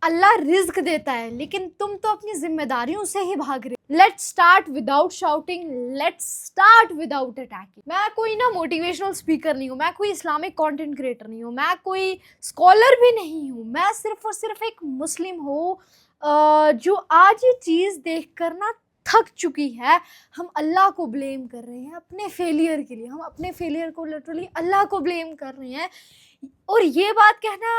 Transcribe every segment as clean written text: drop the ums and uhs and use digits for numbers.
اللہ رزق دیتا ہے لیکن تم تو اپنی ذمہ داریوں سے ہی بھاگ رہے. Let's start without shouting, let's start without attacking. میں کوئی موٹیویشنل اسپیکر نہیں ہوں, میں کوئی اسلامک کانٹینٹ کریٹر نہیں ہوں, میں کوئی اسکالر بھی نہیں ہوں. میں صرف اور صرف ایک مسلم ہوں جو آج یہ چیز دیکھ کر تھک چکی ہے. ہم اللہ کو بلیم کر رہے ہیں اپنے فیلئر کے لیے, ہم اپنے فیلئر کو لٹرلی اللہ کو بلیم کر رہے ہیں. اور یہ بات کہنا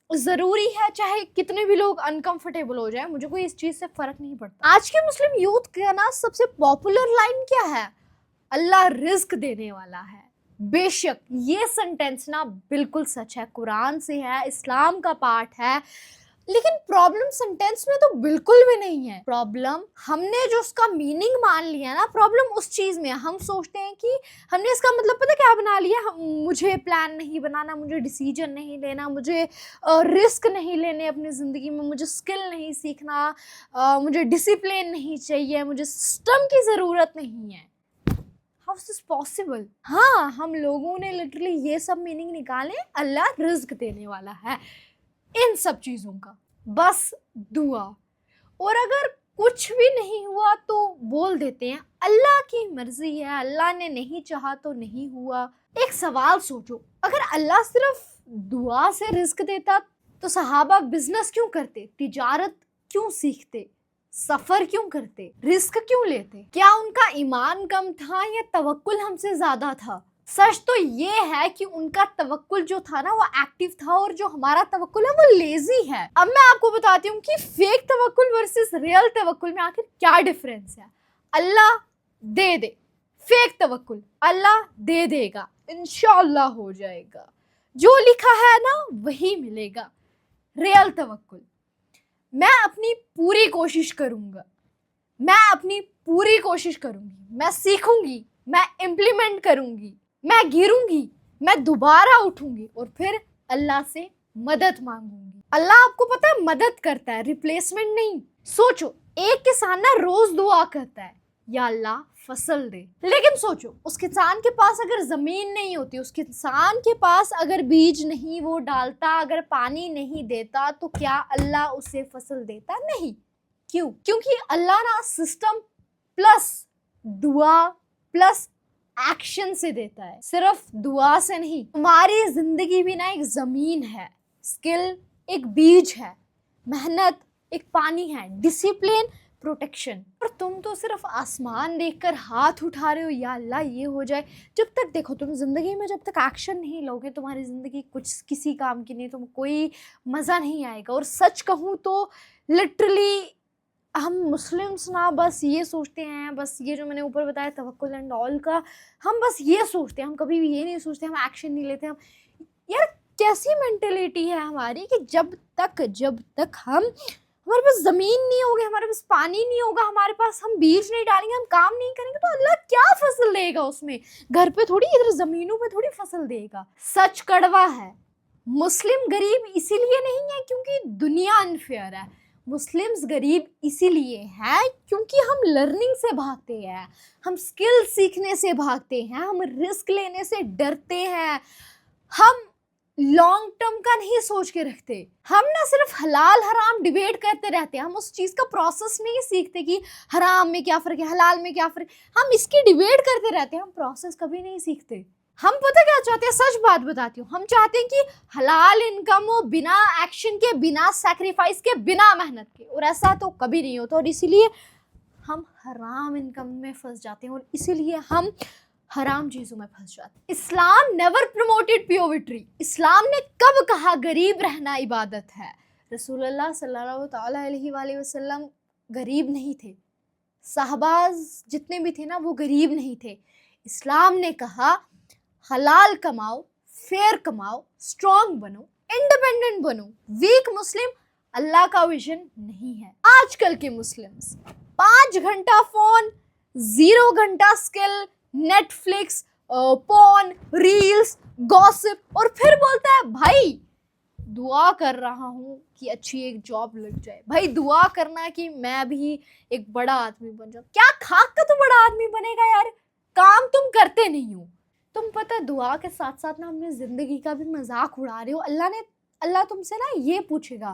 ضروری ہے, چاہے کتنے بھی لوگ انکمفرٹیبل ہو جائیں, مجھے کوئی اس چیز سے فرق نہیں پڑتا. آج کے مسلم یوتھ کا سب سے پاپولر لائن کیا ہے؟ اللہ رزق دینے والا ہے. بے شک یہ سنٹینس بالکل سچ ہے, قرآن سے ہے, اسلام کا پارٹ ہے, لیکن پرابلم سنٹینس میں تو بالکل بھی نہیں ہے. پرابلم ہم نے جو اس کا میننگ مان لیا پرابلم اس چیز میں. ہم سوچتے ہیں کہ ہم نے اس کا مطلب پتہ کیا بنا لیا, مجھے پلان نہیں بنانا, مجھے ڈیسیجن نہیں لینا, مجھے رسک نہیں لینے اپنی زندگی میں, مجھے اسکل نہیں سیکھنا, مجھے ڈسپلن نہیں چاہیے, مجھے سسٹم کی ضرورت نہیں ہے. How is this possible؟ ہاں, ہم لوگوں نے لٹرلی یہ سب میننگ نکالے. اللہ رزق دینے والا ہے ان سب چیزوں کا, بس دعا. اور اگر کچھ بھی نہیں ہوا تو بول دیتے ہیں اللہ کی مرضی ہے, اللہ نے نہیں چاہا تو نہیں ہوا. ایک سوال سوچو, اگر اللہ صرف دعا سے رزق دیتا تو صحابہ بزنس کیوں کرتے, تجارت کیوں سیکھتے, سفر کیوں کرتے, رزق کیوں لیتے؟ کیا ان کا ایمان کم تھا یا توکل ہم سے زیادہ تھا؟ سچ تو یہ ہے کہ ان کا توکل جو تھا وہ ایکٹیو تھا, اور جو ہمارا توکل ہے وہ لیزی ہے. اب میں آپ کو بتاتی ہوں کہ فیک توکل ورسز ریئل توکل میں آخر کیا ڈفرینس ہے. اللہ دے دے, فیک توکل اللہ دے دے گا, انشاءاللہ ہو جائے گا, جو لکھا ہے وہی ملے گا. ریئل توکل میں اپنی پوری کوشش کروں گا, میں اپنی پوری کوشش کروں گی, میں سیکھوں گی, میں امپلیمنٹ کروں گی, میں گروں گی, میں دوبارہ اٹھوں گی, اور پھر اللہ سے مدد مانگوں گی. اللہ آپ کو پتہ ہے مدد کرتا ہے, ریپلیسمنٹ نہیں. سوچو ایک کسان روز دعا کرتا ہے یا اللہ فصل دے, لیکن سوچو اس کسان کے پاس اگر زمین نہیں ہوتی, اس کسان کے پاس اگر بیج نہیں وہ ڈالتا, اگر پانی نہیں دیتا, تو کیا اللہ اسے فصل دیتا؟ نہیں. کیوں؟ کیونکہ اللہ سسٹم پلس دعا پلس ایکشن سے دیتا ہے, صرف دعا سے نہیں. تمہاری زندگی بھی ایک زمین ہے, اسکل ایک بیج ہے, محنت ایک پانی ہے, ڈسپلن پروٹیکشن. اور تم تو صرف آسمان دیکھ کر ہاتھ اٹھا رہے ہو یا اللہ یہ ہو جائے. جب تک دیکھو تم زندگی میں جب تک ایکشن نہیں لوگے, تمہاری زندگی کسی کام کی نہیں, تم کوئی مزہ نہیں آئے گا. اور سچ کہوں تو لٹرلی ہم مسلمس بس یہ سوچتے ہیں, بس یہ جو میں نے اوپر بتایا توکل اینڈ آل کا, ہم بس یہ سوچتے ہیں, ہم کبھی بھی یہ نہیں سوچتے, ہم ایکشن نہیں لیتے. ہم یار کیسی مینٹیلیٹی ہے ہماری کہ جب تک ہمارے پاس زمین نہیں ہوگی, ہمارے پاس پانی نہیں ہوگا, ہمارے پاس ہم بیج نہیں ڈالیں گے, ہم کام نہیں کریں گے, تو اللہ کیا فصل دے گا اس میں؟ گھر پہ تھوڑی, ادھر زمینوں پہ تھوڑی فصل دے گا. سچ کڑوا ہے, مسلم غریب اسی لیے نہیں ہے کیونکہ دنیا انفیئر ہے. مسلمز غریب اسی لیے ہیں کیونکہ ہم لرننگ سے بھاگتے ہیں, ہم اسکل سیکھنے سے بھاگتے ہیں, ہم رسک لینے سے ڈرتے ہیں, ہم لانگ ٹرم کا نہیں سوچ کے رکھتے. ہم صرف حلال حرام ڈیبیٹ کرتے رہتے ہیں, ہم اس چیز کا پروسیس نہیں سیکھتے کہ حرام میں کیا فرق ہے, حلال میں کیا فرق ہے. ہم اس کی ڈیبیٹ کرتے رہتے ہیں, ہم پروسیس کبھی نہیں سیکھتے. ہم پتہ کیا چاہتے ہیں, سچ بات بتاتی ہوں, ہم چاہتے ہیں کہ حلال انکم ہو, بنا ایکشن کے, بنا سیکریفائس کے, بنا محنت کے, اور ایسا تو کبھی نہیں ہوتا. اور اسی لیے ہم حرام انکم میں پھنس جاتے ہیں, اور اسی لیے ہم حرام چیزوں میں پھنس جاتے ہیں. اسلام نیور پروموٹڈ پیوریٹی. اسلام نے کب کہا غریب رہنا عبادت ہے؟ رسول اللہ صلی اللہ تعالیٰ علیہ وآلہ وسلم غریب نہیں تھے, صحابہ جتنے بھی تھے وہ غریب نہیں تھے. اسلام نے کہا حلال کماؤ, فیئر کماؤ, اسٹرانگ بنو, انڈیپینڈنٹ بنو. ویک مسلم اللہ کا ویژن نہیں ہے. آج کل کے مسلمز 5 گھنٹہ فون, 0 گھنٹہ اسکل, نیٹ فلکس, پون, ریلز, گوسپ, اور پھر بولتا ہے بھائی دعا کر رہا ہوں کہ اچھی ایک جاب لگ جائے, بھائی دعا کرنا کہ میں بھی ایک بڑا آدمی بن جاؤں. کیا کھاک کا تو بڑا آدمی بنے گا یار, کام تم کرتے نہیں ہو. تم پتہ دعا کے ساتھ ساتھ اپنی زندگی کا بھی مذاق اڑا رہے ہو. اللہ تم سے یہ پوچھے گا